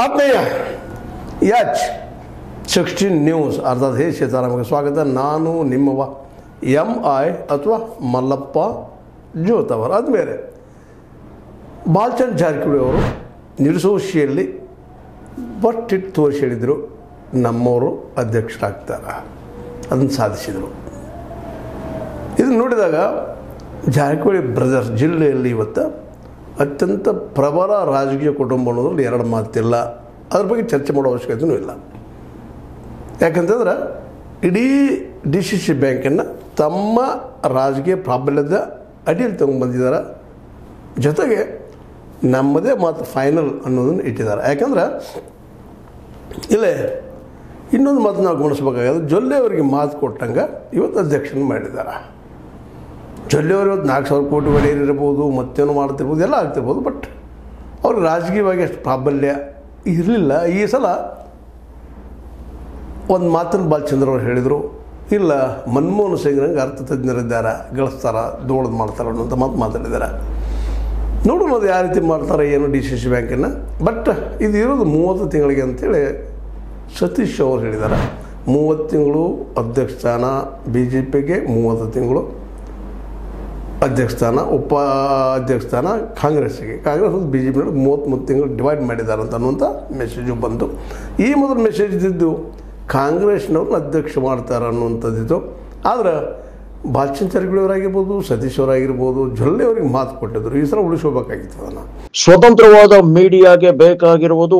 ಆತ್ಮೀಯ H 16 news ಅರ್ಥಾತ್ ಹೇ ಸೀತಾರಾಮಕ್ಕೆ ಸ್ವಾಗತ. ನಾನು ನಿಮ್ಮವ MI ಅಥವಾ ಮಲ್ಲಪ್ಪ ಜೋತವರ್. ಆದಮೇಲೆ ಬಾಲಚಂದ್ರ ಜಾರಕಿಹೊಳಿ ಅವರು ನಿರ್ಸೋಶಿಯಲ್ಲಿ ಬಟ್ಟಿಟ್ಟು ತೋರಿಸಿ ಹೇಳಿದರು, ನಮ್ಮವರು ಅಧ್ಯಕ್ಷರಾಗ್ತಾರೆ, ಅದನ್ನು ಸಾಧಿಸಿದರು. ಇದನ್ನು ನೋಡಿದಾಗ ಜಾರಕಿಹೊಳಿ ಬ್ರದರ್ಸ್ ಜಿಲ್ಲೆಯಲ್ಲಿ ಇವತ್ತು ಅತ್ಯಂತ ಪ್ರಬಲ ರಾಜಕೀಯ ಕುಟುಂಬ ಅನ್ನೋದ್ರಲ್ಲಿ ಎರಡು ಮಾತಿಲ್ಲ. ಅದ್ರ ಬಗ್ಗೆ ಚರ್ಚೆ ಮಾಡೋ ಅವಶ್ಯಕತೆಯೂ ಇಲ್ಲ. ಯಾಕಂತಂದ್ರೆ ಇಡೀ DCC ಬ್ಯಾಂಕನ್ನು ತಮ್ಮ ರಾಜಕೀಯ ಪ್ರಾಬಲ್ಯದ ಅಡಿಯಲ್ಲಿ ತಗೊಂಡ್ಬಂದಿದ್ದಾರೆ. ಜೊತೆಗೆ ನಮ್ಮದೇ ಮಾತು ಫೈನಲ್ ಅನ್ನೋದನ್ನು ಇಟ್ಟಿದ್ದಾರೆ. ಯಾಕಂದ್ರೆ ಇಲ್ಲೇ ಇನ್ನೊಂದು ಮಾತು ನಾವು ಗಮನಿಸ್ಬೇಕಾಗೋದು, ಜೊಲ್ಲೆ ಅವರಿಗೆ ಮಾತು ಕೊಟ್ಟಂಗೆ ಇವತ್ತು ಅಧ್ಯಕ್ಷನ ಮಾಡಿದ್ದಾರೆ. ಜೊಲ್ಲೆಯವರು ಇವತ್ತು 4,000 ಕೋಟಿ ಒಡೆಯರಿರ್ಬೋದು, ಮತ್ತೇನು ಮಾಡ್ತಿರ್ಬೋದು, ಎಲ್ಲ ಆಗ್ತಿರ್ಬೋದು. ಬಟ್ ಅವ್ರಿಗೆ ರಾಜಕೀಯವಾಗಿ ಅಷ್ಟು ಪ್ರಾಬಲ್ಯ ಇರಲಿಲ್ಲ. ಈ ಸಲ ಒಂದು ಮಾತನ್ನು ಬಾಲಚಂದ್ರ ಅವರು ಹೇಳಿದರು, ಇಲ್ಲ ಮನಮೋಹನ್ ಸಿಂಗ್ರಂಗೆ ಅರ್ಥತಜ್ಞರಿದ್ದಾರೆ, ಗಳಿಸ್ತಾರೆ, ದೋಳದು ಮಾಡ್ತಾರೆ ಅನ್ನೋಂಥ ಮಾತಾಡಿದ್ದಾರೆ. ನೋಡೋಣ ಅದು ಯಾವ ರೀತಿ ಮಾಡ್ತಾರೆ ಏನು DCC ಬ್ಯಾಂಕನ್ನು. ಬಟ್ ಇದು ಇರೋದು 30 ತಿಂಗಳಿಗೆ ಅಂತೇಳಿ ಸತೀಶ್ ಅವರು ಹೇಳಿದ್ದಾರೆ. 30 ತಿಂಗಳು ಅಧ್ಯಕ್ಷ ಸ್ಥಾನ BJPಗೆ, 30 ತಿಂಗಳು ಅಧ್ಯಕ್ಷ ಸ್ಥಾನ, ಉಪಾಧ್ಯಕ್ಷ ಸ್ಥಾನ ಕಾಂಗ್ರೆಸ್ಸಿಗೆ. ಕಾಂಗ್ರೆಸ್ ಮತ್ತು BJP 33 ತಿಂಗಳು ಡಿವೈಡ್ ಮಾಡಿದ್ದಾರೆ ಅನ್ನುವಂಥ ಮೆಸೇಜು ಬಂತು. ಈ ಮೊದಲು ಮೆಸೇಜ್ ಇದ್ದಿದ್ದು ಕಾಂಗ್ರೆಸ್ನವ್ರನ್ನ ಅಧ್ಯಕ್ಷ ಮಾಡ್ತಾರೆ ಅನ್ನುವಂಥದ್ದಿತ್ತು. ಆದರೆ ಬಾಲಚಂದ್ರ ಜಾರಕಿಹೊಳಿ ಅವರಾಗಿರ್ಬೋದು, ಸತೀಶ್ ಅವರಾಗಿರ್ಬೋದು, ಜೊಲ್ಲೆ ಅವರಿಗೆ ಮಾತು ಕೊಟ್ಟಿದ್ರು. ಈ ಸಲ ಉಳಿಸ್ಕೋಬೇಕಾಗಿತ್ತು ಅದನ್ನು. ಸ್ವತಂತ್ರವಾದ ಮೀಡಿಯಾಗೆ ಬೇಕಾಗಿರುವುದು